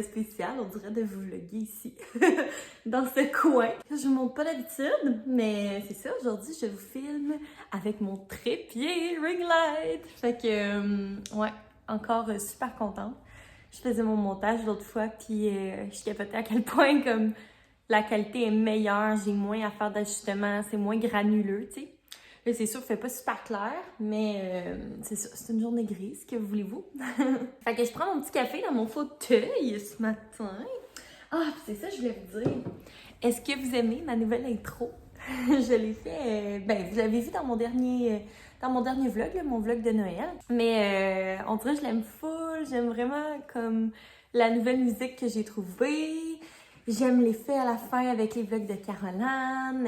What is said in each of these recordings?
fait spécial, on dirait de vous vlogger ici, dans ce coin. Je vous montre pas d'habitude, mais c'est ça, aujourd'hui je vous filme avec mon trépied ring light. Fait que, ouais, encore super contente. Je faisais mon montage l'autre fois, puis je capotais à quel point comme la qualité est meilleure, j'ai moins à faire d'ajustements, c'est moins granuleux, tu sais. Là, c'est sûr, il fait pas super clair, mais c'est ça, c'est une journée grise, que voulez-vous? Fait que je prends mon petit café dans mon fauteuil ce matin. Ah, c'est ça, je voulais vous dire. Est-ce que vous aimez ma nouvelle intro? Je l'ai fait, vous l'avez vu dans mon dernier vlog, là, mon vlog de Noël. Mais on dirait que je l'aime full, j'aime vraiment comme la nouvelle musique que j'ai trouvée. J'aime l'effet à la fin avec les vlogs de Caroline.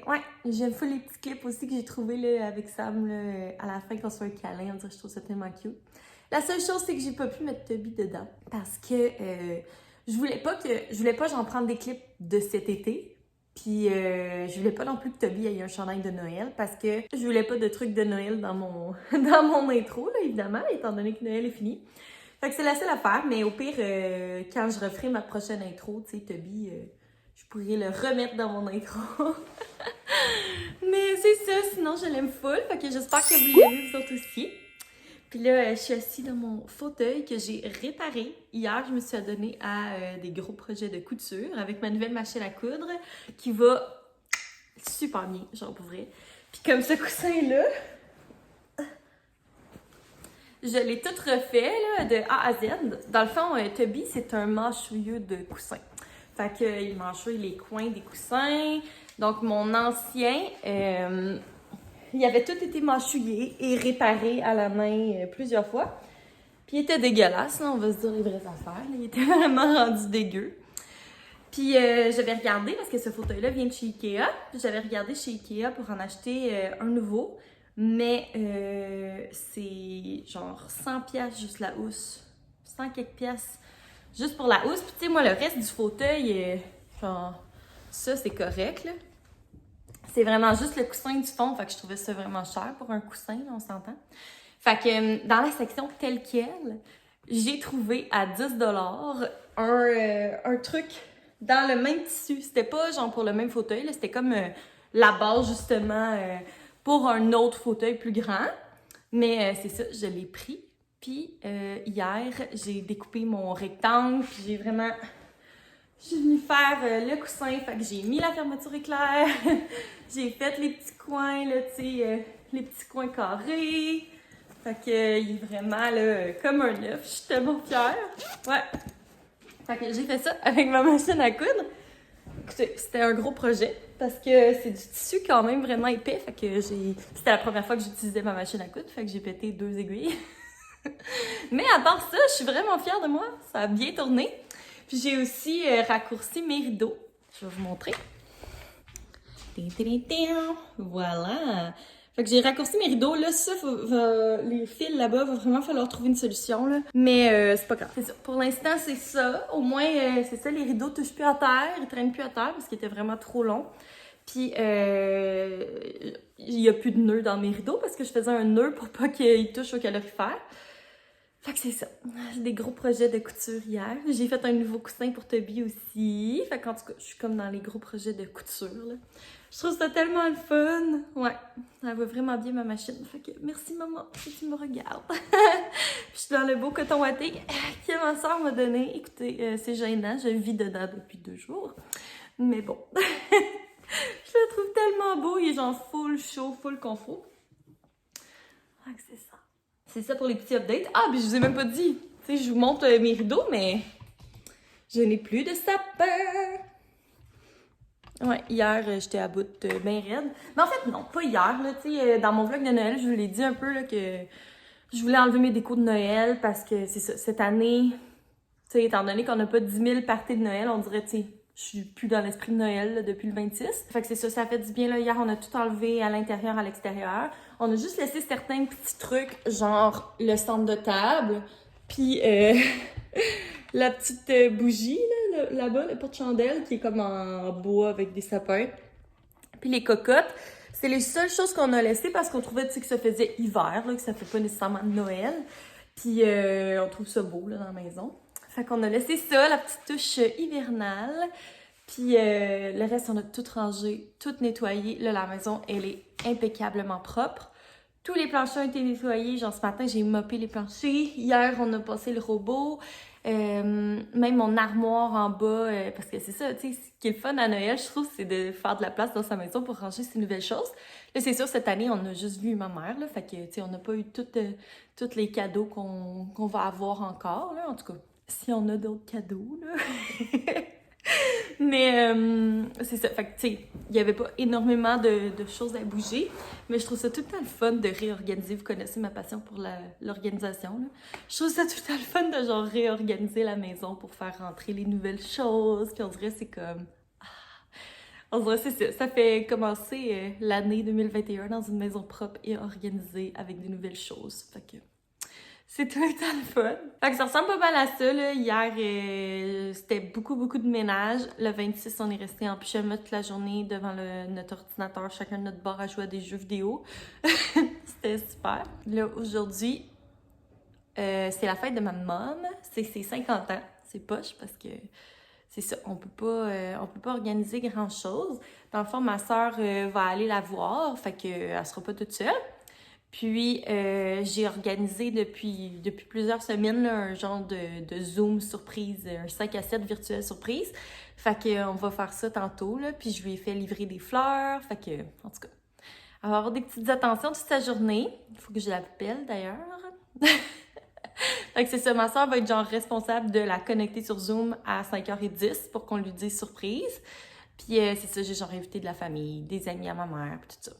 Ouais, j'aime full les petits clips aussi que j'ai trouvés là, avec Sam là, à la fin quand on se fait un câlin. On dirait que je trouve ça tellement cute. La seule chose, c'est que j'ai pas pu mettre Toby dedans parce que je voulais pas j'en prendre des clips de cet été. Puis je voulais pas non plus que Toby ait un chandail de Noël parce que je voulais pas de trucs de Noël dans mon intro, là, évidemment, étant donné que Noël est fini. Fait que c'est la seule affaire, mais au pire, quand je referai ma prochaine intro, tu sais, Toby, je pourrais le remettre dans mon intro. Mais c'est ça, sinon je l'aime full, fait que j'espère que vous l'aimez vous autres aussi. Puis là, je suis assise dans mon fauteuil que j'ai réparé. Hier, je me suis adonnée à des gros projets de couture avec ma nouvelle machine à coudre qui va super bien, genre pour vrai. Puis comme ce coussin-là, je l'ai tout refait là, de A à Z. Dans le fond, Toby, c'est un mâchouilleux de coussins. Fait qu'il mâchouille les coins des coussins. Donc, mon ancien, il avait tout été mâchouillé et réparé à la main plusieurs fois. Puis il était dégueulasse, là, on va se dire les vraies affaires. Là. Il était vraiment rendu dégueu. Puis j'avais regardé, parce que ce fauteuil-là vient de chez Ikea. Puis j'avais regardé chez Ikea pour en acheter un nouveau. Mais c'est genre 100$ juste la housse. 100 quelques piastres juste pour la housse. Puis tu sais, moi, le reste du fauteuil, genre, ça, c'est correct, là. C'est vraiment juste le coussin du fond. Fait que je trouvais ça vraiment cher pour un coussin, là, on s'entend. Fait que dans la section telle quelle, j'ai trouvé à 10$ un truc dans le même tissu. C'était pas genre pour le même fauteuil, là. C'était comme la base, justement, pour un autre fauteuil plus grand. Mais c'est ça, je l'ai pris. Puis hier, j'ai découpé mon rectangle, puis j'ai vraiment... Je suis venue faire le coussin, fait que j'ai mis la fermeture éclair, j'ai fait les petits coins, là, tu sais, les petits coins carrés. Fait que il est vraiment, là, comme un œuf. Je suis tellement fière. Ouais. Fait que j'ai fait ça avec ma machine à coudre. Écoutez, c'était un gros projet parce que c'est du tissu quand même vraiment épais. Fait que c'était la première fois que j'utilisais ma machine à coudre. Fait que j'ai pété 2 aiguilles. Mais à part ça, je suis vraiment fière de moi. Ça a bien tourné. Puis j'ai aussi raccourci mes rideaux. Je vais vous montrer. Voilà. Fait que j'ai raccourci mes rideaux. Là, ça, les fils là-bas, va vraiment falloir trouver une solution, là. Mais c'est pas grave. C'est ça. Pour l'instant, c'est ça. Au moins, c'est ça, les rideaux touchent plus à terre. Ils traînent plus à terre parce qu'ils étaient vraiment trop longs. Puis, il y a plus de nœuds dans mes rideaux parce que je faisais un nœud pour pas qu'ils touchent au calorifère. Fait que c'est ça. J'ai des gros projets de couture hier. J'ai fait un nouveau coussin pour Toby aussi. Fait qu'en tout cas, je suis comme dans les gros projets de couture, là. Je trouve ça tellement le fun. Ouais, elle va vraiment bien ma machine. Fait que merci maman si tu me regardes. Je suis dans le beau coton watté que ma soeur m'a donné. Écoutez, c'est gênant, je vis dedans depuis 2 jours. Mais bon, je le trouve tellement beau. Il est genre full chaud, full confort. Fait que c'est ça. C'est ça pour les petits updates. Ah, puis je vous ai même pas dit. Tu sais, je vous montre mes rideaux, mais je n'ai plus de sapin. Ouais, hier, j'étais à bout bien raide. Mais en fait, non, pas hier, là, tu sais, dans mon vlog de Noël, je vous l'ai dit un peu, là, que je voulais enlever mes décos de Noël parce que c'est ça, cette année, tu sais, étant donné qu'on n'a pas 10 000 parties de Noël, on dirait, tu sais, je suis plus dans l'esprit de Noël là, depuis le 26. Fait que c'est ça, ça fait du bien, là. Hier, on a tout enlevé à l'intérieur, à l'extérieur. On a juste laissé certains petits trucs, genre le centre de table, puis la petite bougie, là-bas, le porte-chandelle, qui est comme en bois avec des sapins. Puis les cocottes, c'est les seules choses qu'on a laissées parce qu'on trouvait, tu sais, que ça faisait hiver, là, que ça fait pas nécessairement de Noël. Puis on trouve ça beau, là, dans la maison. Fait qu'on a laissé ça, la petite touche hivernale. Puis le reste, on a tout rangé, tout nettoyé. Là, la maison, elle est impeccablement propre. Tous les planchers ont été nettoyés. Genre, ce matin, j'ai mopé les planchers. Hier, on a passé le robot. Même mon armoire en bas, parce que c'est ça, tu sais, ce qui est le fun à Noël, je trouve, c'est de faire de la place dans sa maison pour ranger ses nouvelles choses. Là, c'est sûr, cette année, on a juste vu ma mère, là, fait que, tu sais, on n'a pas eu tous les cadeaux qu'on va avoir encore, là, en tout cas, si on a d'autres cadeaux, là. Mais c'est ça, fait que tu sais, il n'y avait pas énormément de choses à bouger, mais je trouve ça tout le temps le fun de réorganiser. Vous connaissez ma passion pour l'organisation, là. Je trouve ça tout le temps le fun de genre réorganiser la maison pour faire rentrer les nouvelles choses, puis on dirait c'est comme... On dirait c'est ça, ça fait commencer l'année 2021 dans une maison propre et organisée avec des nouvelles choses, fait que... C'est tout le temps le fun. Fait que ça ressemble pas mal à ça, là. Hier, c'était beaucoup de ménage. Le 26, on est resté en pyjama toute la journée devant notre ordinateur, chacun de notre bord à jouer à des jeux vidéo. C'était super. Là, aujourd'hui, c'est la fête de ma mom. C'est ses 50 ans. C'est poche parce que c'est ça, on peut pas organiser grand-chose. Dans le fond, ma sœur va aller la voir, fait qu'elle sera pas toute seule. Puis, j'ai organisé depuis plusieurs semaines là, un genre de Zoom surprise, un 5 à 7 virtuel surprise. Fait qu'on va faire ça tantôt, là. Puis, je lui ai fait livrer des fleurs. Fait que, en tout cas, elle va avoir des petites attentions toute sa journée. Il faut que je l'appelle, d'ailleurs. Fait que c'est ça, ma soeur va être genre responsable de la connecter sur Zoom à 5h10 pour qu'on lui dise surprise. Puis, c'est ça, j'ai genre invité de la famille, des amis à ma mère, puis tout ça.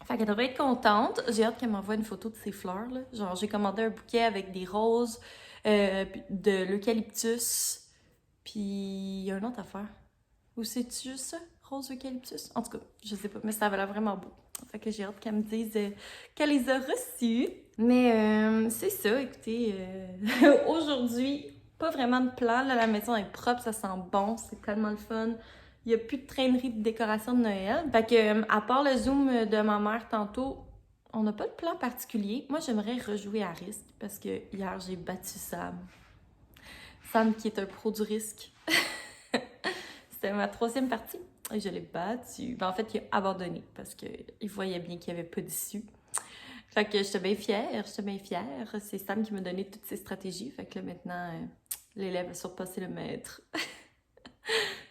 Fait qu'elle devrait être contente. J'ai hâte qu'elle m'envoie une photo de ses fleurs, là. Genre, j'ai commandé un bouquet avec des roses, de l'eucalyptus, puis il y a une autre affaire. Ou c'est-tu juste ça? Rose eucalyptus? En tout cas, je sais pas, mais ça avait l'air vraiment beau. Fait que j'ai hâte qu'elle me dise qu'elle les a reçus. Mais c'est ça, écoutez, aujourd'hui, pas vraiment de plan. Là, la maison est propre, ça sent bon, c'est tellement le fun. Il n'y a plus de traînerie de décoration de Noël. Fait que, à part le Zoom de ma mère tantôt, on n'a pas de plan particulier. Moi, j'aimerais rejouer à risque parce que hier, j'ai battu Sam. Sam qui est un pro du risque. C'était ma 3e partie et je l'ai battu. Ben, en fait, il a abandonné parce qu'il voyait bien qu'il n'y avait pas d'issue. Fait que j'étais bien fière. C'est Sam qui m'a donné toutes ses stratégies. Fait que là, maintenant, l'élève a surpassé le maître.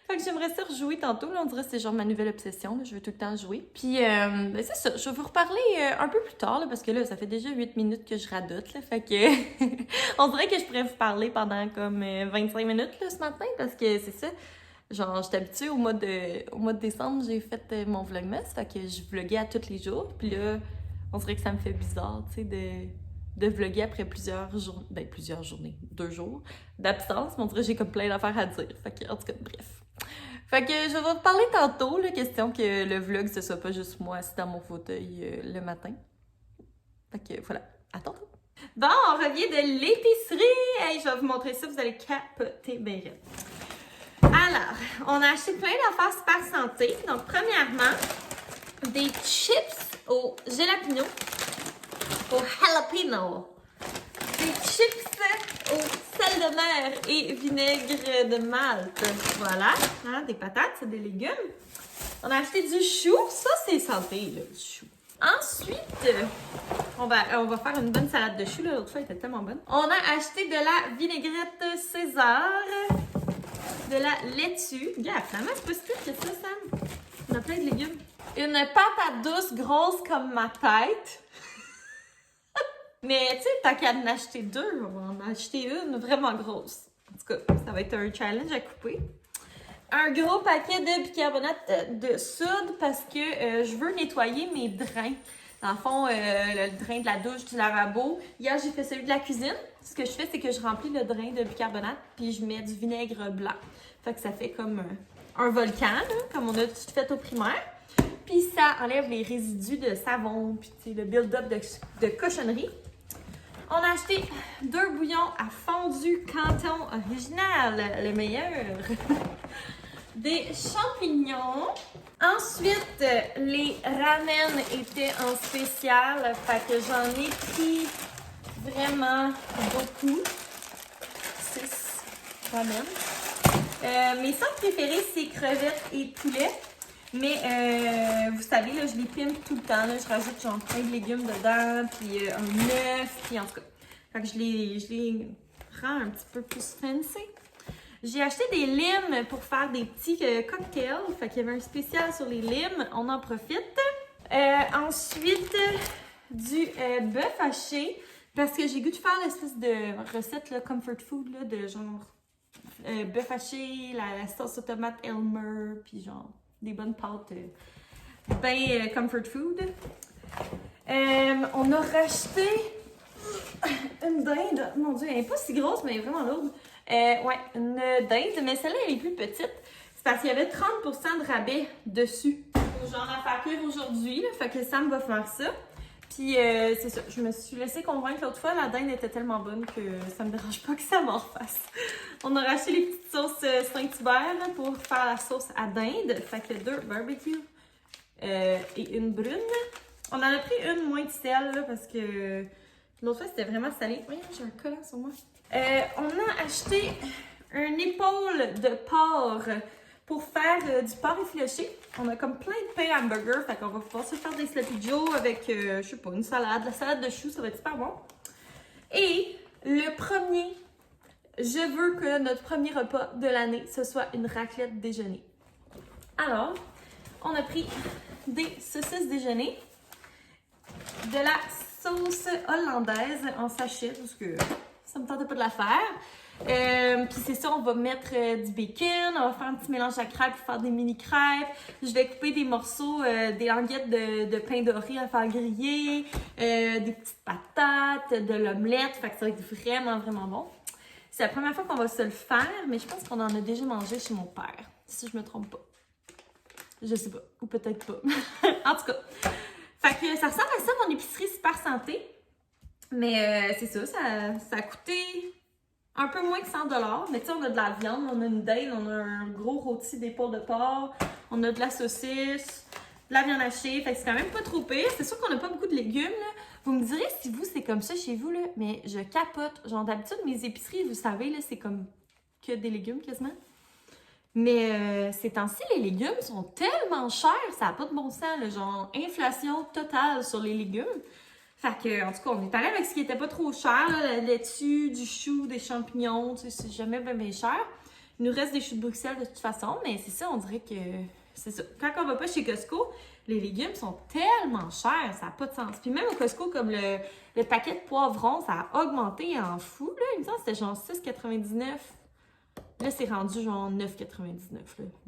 Fait que j'aimerais ça rejouer tantôt, là, on dirait que c'est genre ma nouvelle obsession, là. Je veux tout le temps jouer. Puis, ben c'est ça, je vais vous reparler un peu plus tard, là, parce que là, ça fait déjà 8 minutes que je radote, là, fait que on dirait que je pourrais vous parler pendant comme 25 minutes, là, ce matin, parce que c'est ça, genre, j'étais habituée au mois de décembre, j'ai fait mon vlogmas, fait que je vloguais à tous les jours, puis là, on dirait que ça me fait bizarre, tu sais, de vlogger après plusieurs journées, 2 jours d'absence, mais on dirait que j'ai comme plein d'affaires à dire, fait que, en tout cas, bref. Fait que je vais vous parler tantôt, la question que le vlog, ce soit pas juste moi assis dans mon fauteuil le matin. Fait que voilà, à tantôt. Bon, on revient de l'épicerie. Hey, je vais vous montrer ça, vous allez capoter bien raide. Alors, on a acheté plein d'affaires super santé. Donc, premièrement, des chips au jalapeno, au jalapeno. Des chips au sel de mer et vinaigre de Malte. Voilà, hein, des patates, c'est des légumes. On a acheté du chou. Ça, c'est santé, là, du chou. Ensuite, on va faire une bonne salade de chou. L'autre fois, elle était tellement bonne. On a acheté de la vinaigrette César, de la laitue. Regarde, finalement, c'est pas si pire que ça, Sam. On a plein de légumes. Une patate douce grosse comme ma tête. Mais tu sais, tant qu'à en acheter 2, on va en acheter une vraiment grosse. En tout cas, ça va être un challenge à couper. Un gros paquet de bicarbonate de soude parce que je veux nettoyer mes drains. Dans le fond, le drain de la douche, du lavabo. Hier, j'ai fait celui de la cuisine. Ce que je fais, c'est que je remplis le drain de bicarbonate puis je mets du vinaigre blanc. Fait que ça fait comme un volcan, là, comme on a tout fait au primaire. Puis ça enlève les résidus de savon puis le build-up de cochonnerie. On a acheté 2 bouillons à fondu Canton original, le meilleur. Des champignons. Ensuite, les ramen étaient en spécial, fait que j'en ai pris vraiment beaucoup. 6. ramen. Mes sauces préférées, c'est crevettes et poulet. Mais vous savez, là, je les pime tout le temps. Là, je rajoute genre plein de légumes dedans, puis un œuf, puis en tout cas. Fait que je les rends un petit peu plus fancy. J'ai acheté des limes pour faire des petits cocktails. Fait qu'il y avait un spécial sur les limes. On en profite. Ensuite, du bœuf haché. Parce que j'ai goût de faire l'espèce de recette là, comfort food là, de genre bœuf haché, la sauce aux tomates Elmer, puis genre des bonnes pâtes ben comfort food. On a racheté une dinde. Mon Dieu, elle n'est pas si grosse, mais elle est vraiment lourde. Ouais, une dinde, mais celle-là, elle est plus petite. C'est parce qu'il y avait 30% de rabais dessus. Faut genre à faire cuire aujourd'hui, là, fait que Sam va faire ça. Puis c'est ça, je me suis laissée convaincre l'autre fois, la dinde était tellement bonne que ça me dérange pas que ça m'en refasse. On a racheté les petites sauces Saint-Hubert pour faire la sauce à dinde. Fait que 2 barbecue et une brune. On en a pris une moins de sel là, parce que l'autre fois c'était vraiment salé. Oui, j'ai un collant sur moi. On a acheté une épaule de porc pour faire du porc effiloché. On a comme plein de pain hamburger, fait qu'on va pouvoir se faire des sloppy joe avec, je sais pas, une salade. La salade de choux, ça va être super bon. Et le premier, je veux que notre premier repas de l'année, ce soit une raclette déjeuner. Alors, on a pris des saucisses déjeuner, de la sauce hollandaise en sachet, parce que ça me tentait pas de la faire. Puis c'est ça, on va mettre du bacon, on va faire un petit mélange à crêpes pour faire des mini crêpes. Je vais couper des morceaux, des languettes de pain doré à faire griller, des petites patates, de l'omelette. Fait que ça va être vraiment, vraiment bon. C'est la première fois qu'on va se le faire, mais je pense qu'on en a déjà mangé chez mon père, si je me trompe pas. Je sais pas, ou peut-être pas. En tout cas, fait que ça ressemble à ça, mon épicerie super santé. Mais c'est ça, ça a coûté un peu moins que 100$. Mais tu sais, on a de la viande, on a une dinde, on a un gros rôti d'épaule de porc, on a de la saucisse, de la viande hachée. Fait que c'est quand même pas trop pire. C'est sûr qu'on n'a pas beaucoup de légumes, là. Vous me direz si vous, c'est comme ça chez vous, là. Mais je capote. Genre, d'habitude, mes épiceries, vous savez, là, c'est comme que des légumes quasiment. Mais ces temps-ci, les légumes sont tellement chers, ça n'a pas de bon sens, là. Genre, inflation totale sur les légumes. Fait que, en tout cas, on est allé avec ce qui était pas trop cher, là, la laitue, du chou, des champignons, tu sais, c'est jamais bien, bien cher. Il nous reste des choux de Bruxelles de toute façon, mais c'est ça, on dirait que c'est ça. Quand on va pas chez Costco, les légumes sont tellement chers, ça n'a pas de sens. Puis même au Costco, comme le paquet de poivrons, ça a augmenté en fou, là. Il me semble que c'était genre 6,99. Là, c'est rendu genre 9,99.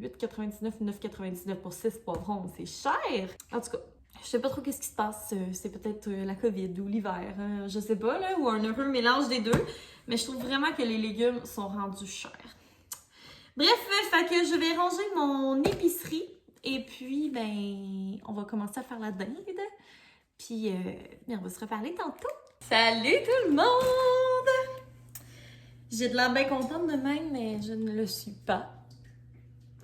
8,99, 9,99 pour 6 poivrons, c'est cher! En tout cas, je sais pas trop qu'est-ce qui se passe. C'est peut-être la COVID ou l'hiver, hein, je sais pas, là, ou un heureux mélange des deux. Mais je trouve vraiment que les légumes sont rendus chers. Bref, fait que je vais ranger mon épicerie. Et puis, ben, on va commencer à faire la dinde. Puis, on va se reparler tantôt. Salut tout le monde! J'ai de l'air bien contente de même, mais je ne le suis pas.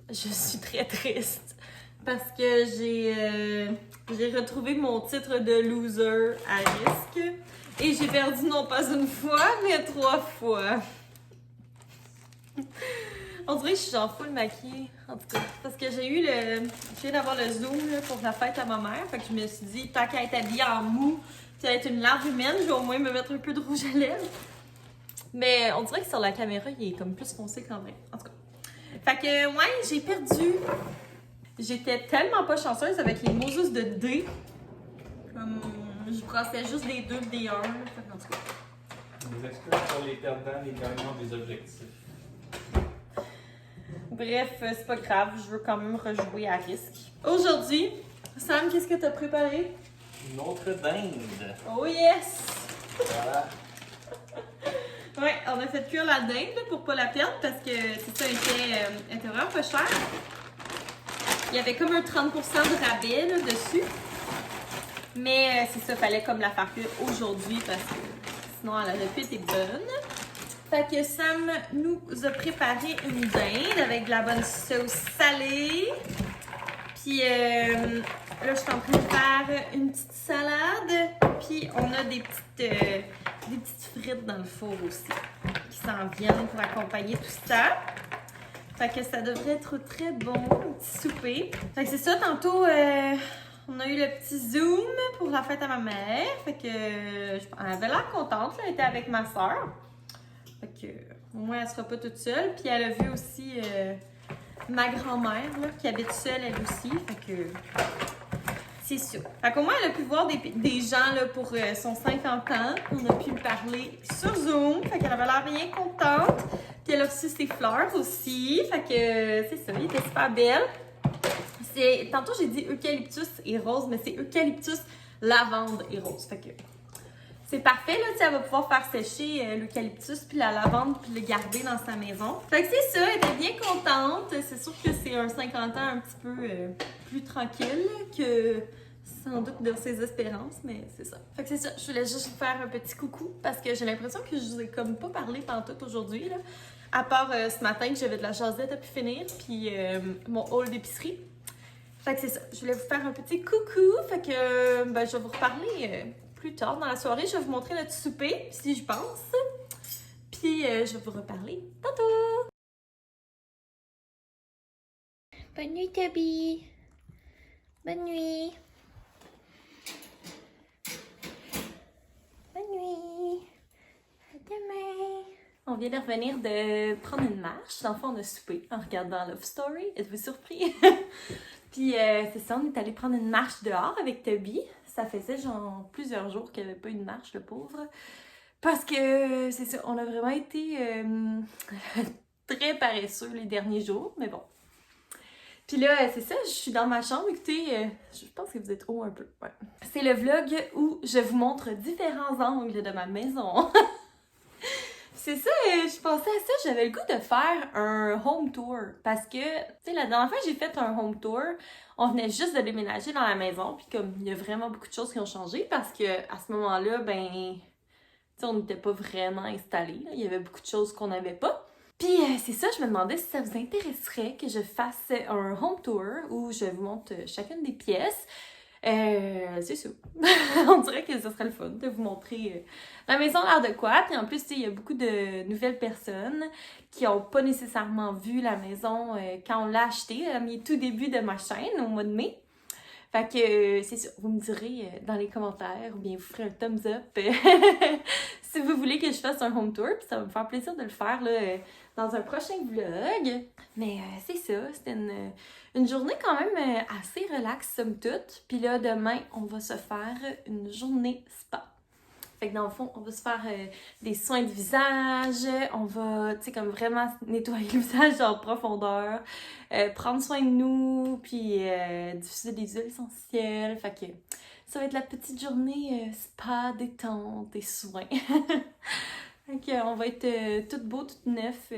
Je suis très triste parce que j'ai retrouvé mon titre de loser à risque et j'ai perdu non pas une fois, mais 3 fois. On dirait que je suis genre full maquillée, en tout cas, parce que je viens d'avoir le Zoom là, pour la fête à ma mère, fait que je me suis dit, tant qu'à être habillée en mou, puis être une larve humaine, je vais au moins me mettre un peu de rouge à lèvres. Mais on dirait que sur la caméra, il est comme plus foncé quand même. En tout cas. Fait que, ouais, j'ai perdu. J'étais tellement pas chanceuse avec les mots juste de D. Comme, je brassais juste des 2 des 1. En tout cas. Des excuses pour les perdants, les gagnants des objectifs. Bref, c'est pas grave. Je veux quand même rejouer à risque. Aujourd'hui, Sam, qu'est-ce que t'as préparé? Une autre dinde. Oh yes! Voilà. Ouais, on a fait cuire la dinde pour pas la perdre parce que c'est ça, elle était vraiment pas cher. Il y avait comme un 30% de rabais là, dessus. Mais c'est ça, fallait comme la faire cuire aujourd'hui parce que sinon elle aurait pu être bonne. Fait que Sam nous a préparé une dinde avec de la bonne sauce salée. Puis là, je suis en train de faire une petite salade. Puis, on a des petites frites dans le four aussi qui s'en viennent pour accompagner tout ça. Fait que ça devrait être très bon, un petit souper. Fait que c'est ça, tantôt, on a eu le petit Zoom pour la fête à ma mère. Fait que, elle avait l'air contente, là, elle était avec ma soeur. Fait que, au moins, elle sera pas toute seule. Puis elle a vu aussi ma grand-mère, là, qui habite seule, elle aussi. Fait que, c'est ça. Fait qu'au moins, elle a pu voir des gens, là, pour son 50 ans. On a pu lui parler sur Zoom. Fait qu'elle avait l'air bien contente. Puis elle a reçu ses fleurs aussi. Fait que, c'est ça, il était super belle. Tantôt, j'ai dit eucalyptus et rose, mais c'est eucalyptus, lavande et rose. Fait que c'est parfait, là, tu sais, elle va pouvoir faire sécher l'eucalyptus puis la lavande puis le garder dans sa maison. Fait que c'est ça, elle était bien contente. C'est sûr que c'est un 50 ans un petit peu plus tranquille que sans doute de ses espérances, mais c'est ça. Fait que c'est ça, je voulais juste vous faire un petit coucou parce que j'ai l'impression que je vous ai comme pas parlé pantoute aujourd'hui, là. À part ce matin que j'avais de la jasette à pu finir, puis mon haul d'épicerie. Fait que c'est ça, je voulais vous faire un petit coucou, fait que ben, je vais vous reparler plus tard dans la soirée. Je vais vous montrer notre souper, si je pense. Puis je vais vous reparler tantôt. Bonne nuit, Toby. Bonne nuit. Bonne nuit. À demain. On vient de revenir de prendre une marche. Dans le fond, on a soupé en regardant Love Story. Êtes-vous surpris? Puis c'est ça, on est allé prendre une marche dehors avec Toby. Ça faisait genre plusieurs jours qu'il n'y avait pas eu de marche, le pauvre. Parce que c'est ça, on a vraiment été très paresseux les derniers jours, mais bon. Puis là, c'est ça, je suis dans ma chambre. Écoutez, je pense que vous êtes haut un peu. Ouais. C'est le vlog où je vous montre différents angles de ma maison. C'est ça, je pensais à ça, j'avais le goût de faire un home tour parce que, tu sais, la dernière fois que j'ai fait un home tour, on venait juste de déménager dans la maison, puis comme il y a vraiment beaucoup de choses qui ont changé parce que à ce moment-là, ben, tu sais, on n'était pas vraiment installés, là. Il y avait beaucoup de choses qu'on n'avait pas. Puis c'est ça, je me demandais si ça vous intéresserait que je fasse un home tour où je vous montre chacune des pièces. C'est ça. On dirait que ce serait le fun de vous montrer la maison a l'air de quoi. Puis en plus, il y a beaucoup de nouvelles personnes qui n'ont pas nécessairement vu la maison quand on l'a achetée à mes tout débuts de ma chaîne au mois de mai. Fait que c'est ça, vous me direz dans les commentaires ou bien vous ferez un thumbs up si vous voulez que je fasse un home tour. Puis ça va me faire plaisir de le faire là, dans un prochain vlog. Mais c'est ça, c'était une journée quand même assez relax somme toute. Puis là, demain, on va se faire une journée spa. Fait que dans le fond, on va se faire des soins de visage, on va, tu sais, comme vraiment nettoyer le visage en profondeur, prendre soin de nous, puis diffuser des huiles essentielles. Fait que ça va être la petite journée spa, détente et soins. Fait que on va être tout beau, tout neuf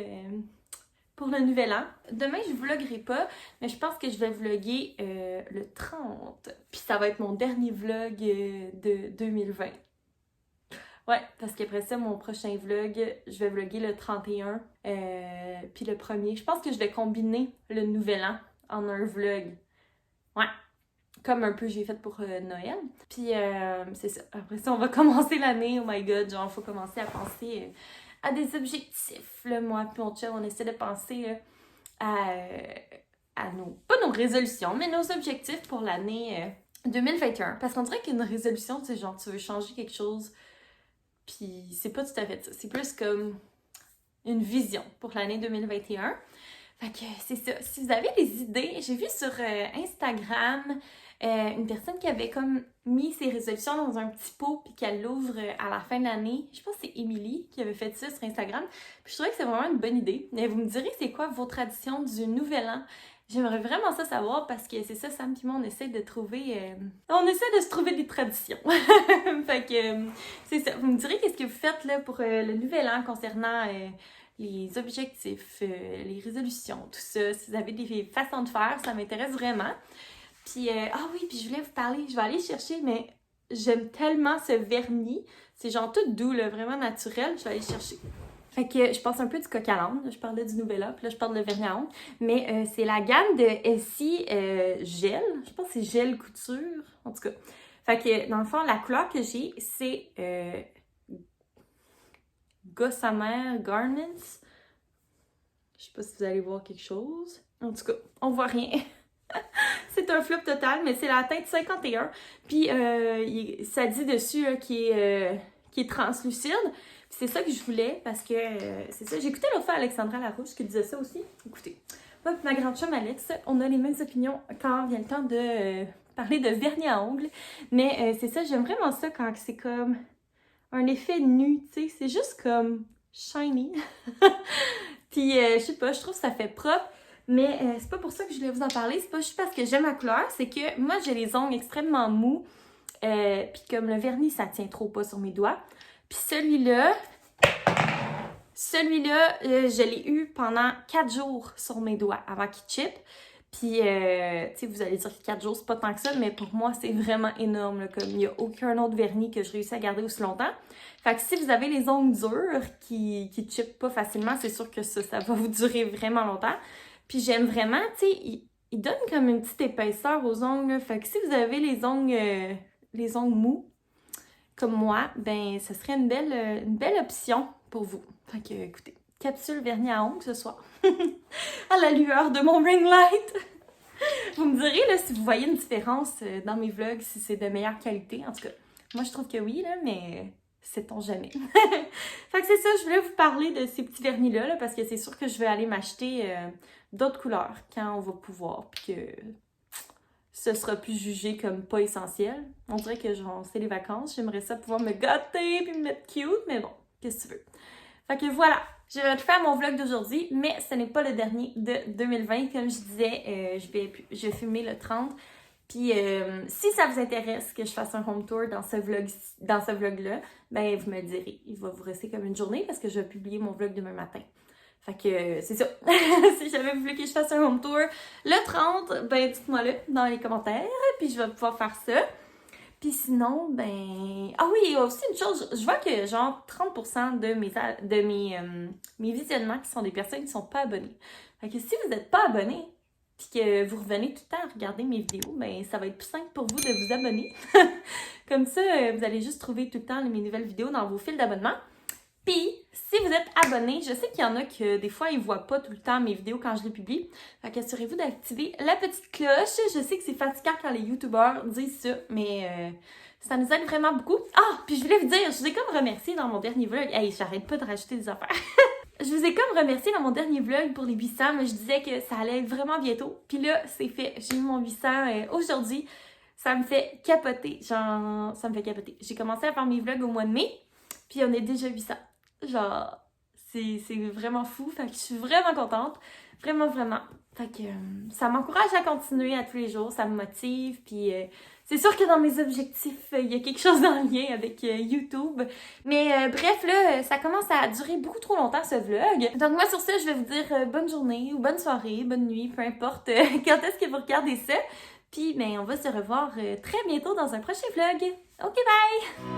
pour le nouvel an. Demain, je vloggerai pas, mais je pense que je vais vlogger le 30. Puis ça va être mon dernier vlog de 2020. Ouais, parce qu'après ça, mon prochain vlog, je vais vlogger le 31, puis le 1er. Je pense que je vais combiner le nouvel an en un vlog. Ouais, comme un peu j'ai fait pour Noël. Puis c'est ça, après ça, on va commencer l'année. Oh my god, genre, il faut commencer à penser à des objectifs. Là, moi puis mon chum, on essaie de penser à pas nos résolutions, mais nos objectifs pour l'année 2021. Parce qu'on dirait qu'une résolution, c'est genre, tu veux changer quelque chose. Puis c'est pas tout à fait ça. C'est plus comme une vision pour l'année 2021. Fait que c'est ça. Si vous avez des idées, j'ai vu sur Instagram une personne qui avait comme mis ses résolutions dans un petit pot puis qu'elle l'ouvre à la fin de l'année. Je pense que c'est Émilie qui avait fait ça sur Instagram. Puis je trouvais que c'est vraiment une bonne idée. Mais vous me direz c'est quoi vos traditions du nouvel an? J'aimerais vraiment ça savoir parce que c'est ça, Sam et moi, on essaie de trouver... on essaie de se trouver des traditions. Fait que c'est ça. Vous me direz qu'est-ce que vous faites là pour le nouvel an concernant les objectifs, les résolutions, tout ça. Si vous avez des façons de faire, ça m'intéresse vraiment. Puis, oui, puis je voulais vous parler, je vais aller chercher, mais j'aime tellement ce vernis. C'est genre tout doux, là, vraiment naturel. Je vais aller chercher. Fait que je passe un peu du coq à l'âne. Je parlais du Nubella, puis là, je parle de vernis à ongles. Mais c'est la gamme de Essie Gel. Je pense que c'est Gel Couture. En tout cas. Fait que, dans le fond, la couleur que j'ai, c'est Gossamer Garments. Je sais pas si vous allez voir quelque chose. En tout cas, on voit rien. C'est un flop total, mais c'est la teinte 51. Puis, ça dit dessus qui est translucide. Puis c'est ça que je voulais, parce que c'est ça. J'écoutais l'autre fois Alexandra Larouche qui disait ça aussi. Écoutez, moi et ma grande chum Alex, on a les mêmes opinions quand vient le temps de parler de vernis à ongles. Mais c'est ça, j'aime vraiment ça quand c'est comme un effet nu, tu sais. C'est juste comme shiny. Puis, je sais pas, je trouve que ça fait propre. Mais c'est pas pour ça que je voulais vous en parler. C'est pas juste parce que j'aime la couleur. C'est que moi, j'ai les ongles extrêmement mous. Puis comme le vernis, ça tient trop pas sur mes doigts. Puis celui-là, je l'ai eu pendant 4 jours sur mes doigts avant qu'il chip. Puis, tu sais, vous allez dire que 4 jours, c'est pas tant que ça, mais pour moi, c'est vraiment énorme. Là, comme il n'y a aucun autre vernis que je réussis à garder aussi longtemps. Fait que si vous avez les ongles durs qui chippent pas facilement, c'est sûr que ça va vous durer vraiment longtemps. Puis j'aime vraiment, tu sais, il donne comme une petite épaisseur aux ongles. Là. Fait que si vous avez les ongles mous, comme moi, ben ça serait une belle option pour vous. Fait que, écoutez, capsule vernis à ongles ce soir. À la lueur de mon ring light. Vous me direz là, si vous voyez une différence dans mes vlogs, si c'est de meilleure qualité. En tout cas, moi je trouve que oui, là, mais sait-on jamais. Fait que c'est ça, je voulais vous parler de ces petits vernis-là, là, parce que c'est sûr que je vais aller m'acheter d'autres couleurs quand on va pouvoir, puis que ce sera plus jugé comme pas essentiel. On dirait que genre, c'est les vacances, j'aimerais ça pouvoir me gâter puis me mettre cute, mais bon, qu'est-ce que tu veux. Fait que voilà, je vais faire mon vlog d'aujourd'hui, mais ce n'est pas le dernier de 2020. Comme je disais, je vais filmer le 30. Puis si ça vous intéresse que je fasse un home tour dans ce vlog-là, ben vous me le direz. Il va vous rester comme une journée parce que je vais publier mon vlog demain matin. Fait que c'est ça. Si jamais vous voulez que je fasse un home tour le 30, ben dites-moi-le dans les commentaires, puis je vais pouvoir faire ça. Puis sinon, ben... Ah oui, il y a aussi une chose, je vois que genre 30% de mes visionnements qui sont des personnes qui ne sont pas abonnées. Fait que si vous n'êtes pas abonné, puis que vous revenez tout le temps à regarder mes vidéos, ben ça va être plus simple pour vous de vous abonner. Comme ça, vous allez juste trouver tout le temps mes nouvelles vidéos dans vos fils d'abonnement. Puis, si vous êtes abonné, je sais qu'il y en a que des fois, ils ne voient pas tout le temps mes vidéos quand je les publie. Fait qu'assurez-vous d'activer la petite cloche. Je sais que c'est fatigant quand les youtubeurs disent ça, mais ça nous aide vraiment beaucoup. Ah, puis je voulais vous dire, je vous ai comme remercié dans mon dernier vlog. Hey, j'arrête pas de rajouter des affaires. Je vous ai comme remercié dans mon dernier vlog pour les 800, mais je disais que ça allait être vraiment bientôt. Puis là, c'est fait. J'ai eu mon 800 aujourd'hui. Ça me fait capoter. Genre, ça me fait capoter. J'ai commencé à faire mes vlogs au mois de mai, puis on est déjà 800. Genre, c'est vraiment fou. Fait que je suis vraiment contente. Vraiment, vraiment. Fait que ça m'encourage à continuer à tous les jours. Ça me motive. Puis c'est sûr que dans mes objectifs, il y a quelque chose en lien avec YouTube. Mais bref, là, ça commence à durer beaucoup trop longtemps, ce vlog. Donc moi, sur ça, je vais vous dire bonne journée ou bonne soirée, bonne nuit, peu importe quand est-ce que vous regardez ça. Puis, ben, on va se revoir très bientôt dans un prochain vlog. Ok, bye!